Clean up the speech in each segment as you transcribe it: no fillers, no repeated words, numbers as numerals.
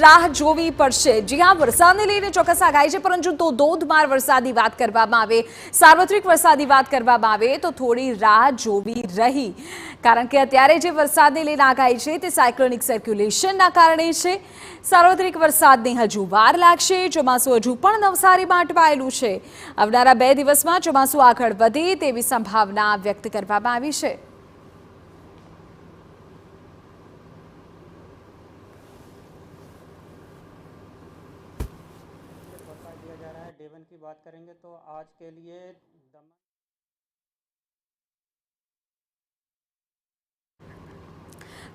રાહ જોવી પડશે। જી હા, વરસાદને લઈને ચોક્કસ આગાહી છે, પરંતુ તો ધોધમાર વરસાદની વાત કરવામાં આવે, સાર્વત્રિક વરસાદની વાત કરવામાં આવે તો થોડી રાહ જોવી રહી, કારણ કે અત્યારે જે વરસાદને લઈને આગાહી છે તે સાયક્લોનિક સર્ક્યુલેશનના કારણે છે। સાર્વત્રિક વરસાદની હજુ વાર લાગશે। ચોમાસું હજુ પણ નવસારીમાં અટવાયેલું છે। આવનારા 2 દિવસમાં ચોમાસું આગળ વધે તેવી સંભાવના વ્યક્ત કરવામાં આવી છે। दिया जा रहा है। डे 1 की बात करेंगे तो आज के लिए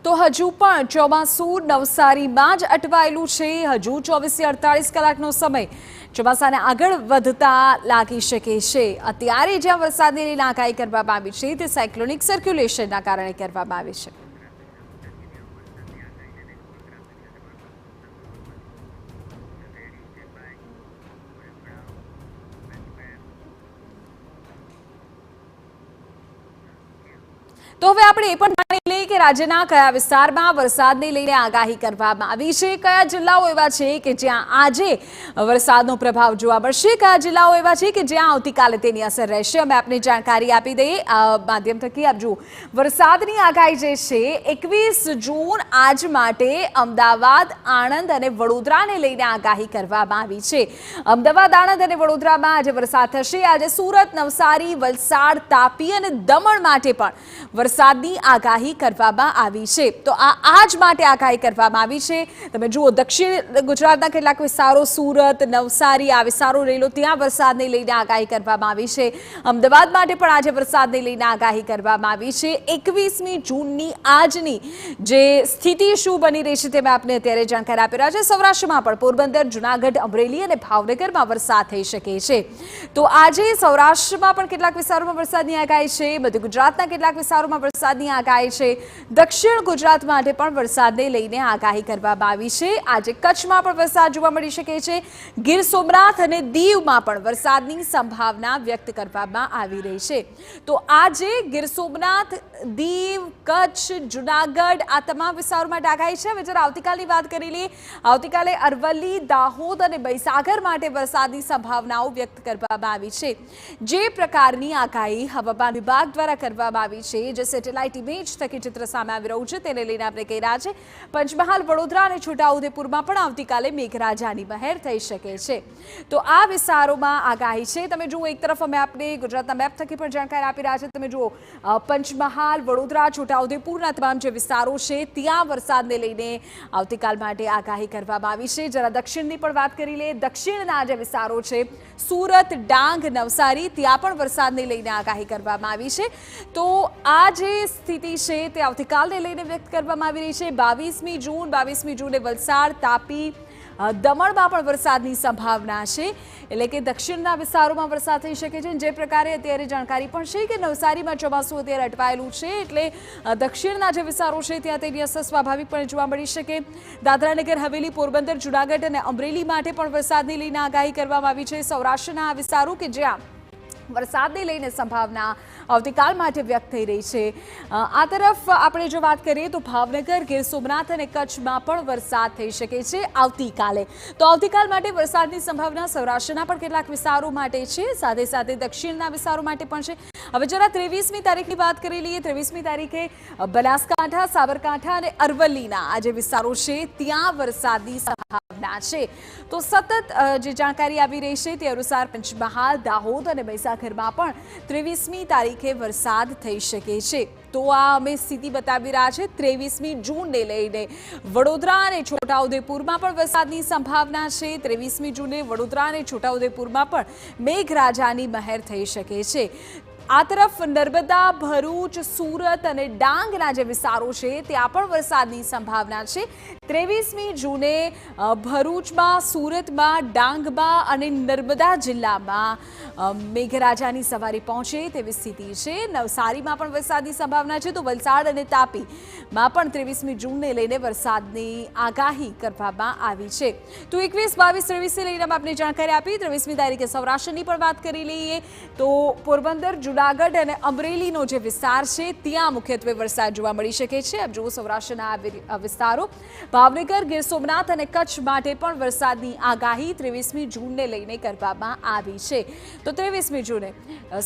તો હજુ પણ ચોમાસું નવસારીમાં જ અટવાયેલું છે। હજુ 24 થી 48 કલાકનો સમય ચોમાસાને આગળ વધતા લાગી શકે છે। અત્યારે જ્યાં વરસાદની લઈને આગાહી કરવામાં આવી છે તે સાયક્લોનિક સર્ક્યુલેશનના કારણે કરવામાં આવી છે। તો હવે આપણે એ પણ જાણી લઈએ કે રાજ્યના કયા વિસ્તારમાં વરસાદને લઈને આગાહી કરવામાં આવી છે। કયા જિલ્લાઓ એવા છે કે જ્યાં આજે વરસાદનો પ્રભાવ જોવા મળશે, કયા જિલ્લાઓ એવા છે કે જ્યાં આવતીકાલે તેની અસર રહેશે। અમે આપને જાણકારી આપી દઈએ આ માધ્યમ થકી। આપ જુઓ, વરસાદની આગાહી જે છે 21 જૂન આજ માટે અમદાવાદ, આણંદ અને વડોદરાને લઈને આગાહી કરવામાં આવી છે। અમદાવાદ, આણંદ અને વડોદરામાં આજે વરસાદ થશે। આજે સુરત, નવસારી, વલસાડ, તાપી અને દમણ માટે પણ વરસાદની આગાહી કરવામાં આવી છે। તો આજ માટે આગાહી કરવામાં આવી છે। તમે જુઓ, દક્ષિણ ગુજરાતના કેટલાક વિસ્તારો, સુરત, નવસારી આ વિસ્તારો લઈ લો, ત્યાં વરસાદને લઈને આગાહી કરવામાં આવી છે। અમદાવાદ માટે પણ આજે વરસાદને લઈને આગાહી કરવામાં આવી છે। 21મી જૂનની આજની જે સ્થિતિ શું બની રહી છે તે મેં આપને અત્યારે જાણકારી આપી રહ્યા છે। સૌરાષ્ટ્રમાં પણ પોરબંદર, જૂનાગઢ, અમરેલી અને ભાવનગરમાં વરસાદ થઈ શકે છે। તો આજે સૌરાષ્ટ્રમાં પણ કેટલાક વિસ્તારોમાં વરસાદની આગાહી છે। મધ્ય ગુજરાતના કેટલાક વિસ્તારોમાં વરસાદની આગાહી છે। દક્ષિણ ગુજરાત માટે પણ વરસાદને લઈને આગાહી કરવામાં આવી છે। આજે કચ્છમાં પણ વરસાદ જોવા મળી શકે છે। ગીર સોમનાથ અને દીવમાં પણ વરસાદની સંભાવના વ્યક્ત કરવામાં આવી રહી છે। તો આજે ગીર સોમનાથ, દીવ, કચ્છ, જૂનાગઢ આ તમામ વિસ્તારો માટે આગાહી છે। હવે જરા આવતીકાલની વાત કરી લઈએ। આવતીકાલે અરવલ્લી, દાહોદ અને મહીસાગર માટે વરસાદની સંભાવનાઓ વ્યક્ત કરવામાં આવી છે। જે પ્રકારની આગાહી હવામાન વિભાગ દ્વારા કરવામાં આવી છે, જે સેટેલાઇટ ઇમેજ થકી ચિત્ર સામે આવી રહ્યું છે તેને લઈને આપણે કહી રહ્યા છે, પંચમહાલ, વડોદરા અને છોટાઉદેપુરમાં પણ આવતીકાલે મેઘરાજાની મહેર થઈ શકે છે। તો આ વિસ્તારોમાં આગાહી છે। તમે જુઓ, એક તરફ અમે આપણે ગુજરાતના મેપ થકી પણ જાણકારી આપી રહ્યા છે। તમે જુઓ, પંચમહાલ, વડોદરા, છોટાઉદેપુરના તમામ જે વિસ્તારો છે ત્યાં વરસાદને લઈને આવતીકાલ માટે આગાહી કરવામાં આવી છે। જરા દક્ષિણની પણ વાત કરી લઈએ। દક્ષિણના જે વિસ્તારો છે, સુરત, ડાંગ, નવસારી, ત્યાં પણ વરસાદને લઈને આગાહી કરવામાં આવી છે। તો આ જે સ્થિતિ છે તે આવતીકાલને લઈને વ્યક્ત કરવામાં આવી રહી છે। 22મી જૂને વલસાડ, તાપી, દમણમાં પણ વરસાદની સંભાવના છે। એટલે કે દક્ષિણના વિસ્તારોમાં વરસાદ થઈ શકે છે। જે પ્રકારે અત્યારે જાણકારી પણ છે કે નવસારીમાં ચોમાસું અત્યારે અટવાયેલું છે, એટલે દક્ષિણના જે વિસ્તારો છે ત્યાં તેની અસર સ્વાભાવિકપણે જોવા મળી શકે। દાદરા નગર હવેલી, પોરબંદર, જૂનાગઢ અને અમરેલી માટે પણ વરસાદને લઈને આગાહી કરવામાં આવી છે। સૌરાષ્ટ્રના આ વિસ્તારો કે જ્યાં વરસાદને લઈને સંભાવના આવતીકાલ માટે વ્યક્ત થઈ રહી છે। આ તરફ આપણે જો વાત કરીએ તો ભાવનગર, ગીર સોમનાથ અને કચ્છમાં પણ વરસાદ થઈ શકે છે આવતીકાલે। તો આવતીકાલ માટે વરસાદની સંભાવના સૌરાષ્ટ્રના પણ કેટલાક વિસ્તારો માટે છે, સાથે સાથે દક્ષિણના વિસ્તારો માટે પણ છે। હવે જરા 23મી તારીખની વાત કરી લઈએ। 23મી તારીખે બનાસકાંઠા, સાબરકાંઠા અને અરવલ્લીના આ જે વિસ્તારો છે ત્યાં વરસાદની સંભાવના છે। તો સતત જે જાણકારી આવી રહી છે તે અનુસાર પંચમહાલ, દાહોદ અને મહીસાગરમાં પણ 23મી તારીખે વરસાદ થઈ શકે છે। તો આ અમે સ્થિતિ બતાવી રહ્યા છે 23મી જૂનને લઈને। વડોદરા અને છોટાઉદેપુરમાં પણ વરસાદની સંભાવના છે। 23મી જૂને વડોદરા અને છોટાઉદેપુરમાં પણ મેઘરાજાની મહેર થઈ શકે છે। આ તરફ નર્મદા, ભરૂચ, સુરત અને ડાંગના જે વિસ્તારો છે ત્યાં પણ વરસાદની સંભાવના છે। 23મી જૂને ભરૂચમાં, સુરતમાં, ડાંગમાં અને નર્મદા જિલ્લામાં મેઘરાજાની સવારી પહોંચે તેવી સ્થિતિ છે। નવસારીમાં પણ વરસાદની સંભાવના છે। તો વલસાડ અને તાપીમાં પણ 23મી જૂનને લઈને વરસાદની આગાહી કરવામાં આવી છે। તો 21, 22, 23ને લઈને આપણે જાણકારી આપી। 23મી તારીખે સૌરાષ્ટ્રની પણ વાત કરી લઈએ તો પોરબંદર, જૂનાગઢ અને અમરેલીનો જે વિસ્તાર છે ત્યાં મુખ્યત્વે વરસાદ જોવા મળી શકે છે। આપ જુઓ સૌરાષ્ટ્રના આ વિસ્તારો, ભાવનગર, ગીર સોમનાથ અને કચ્છ માટે પણ વરસાદની આગાહી 23મી જૂનને લઈને કરવામાં આવી છે। તો 23મી જૂને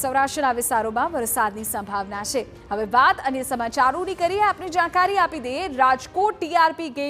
સૌરાષ્ટ્રના વિસ્તારોમાં વરસાદની સંભાવના છે। હવે વાત અન્ય સમાચારોની કરીએ, આપને જાણકારી આપી દઈએ, રાજકોટ ટીઆરપી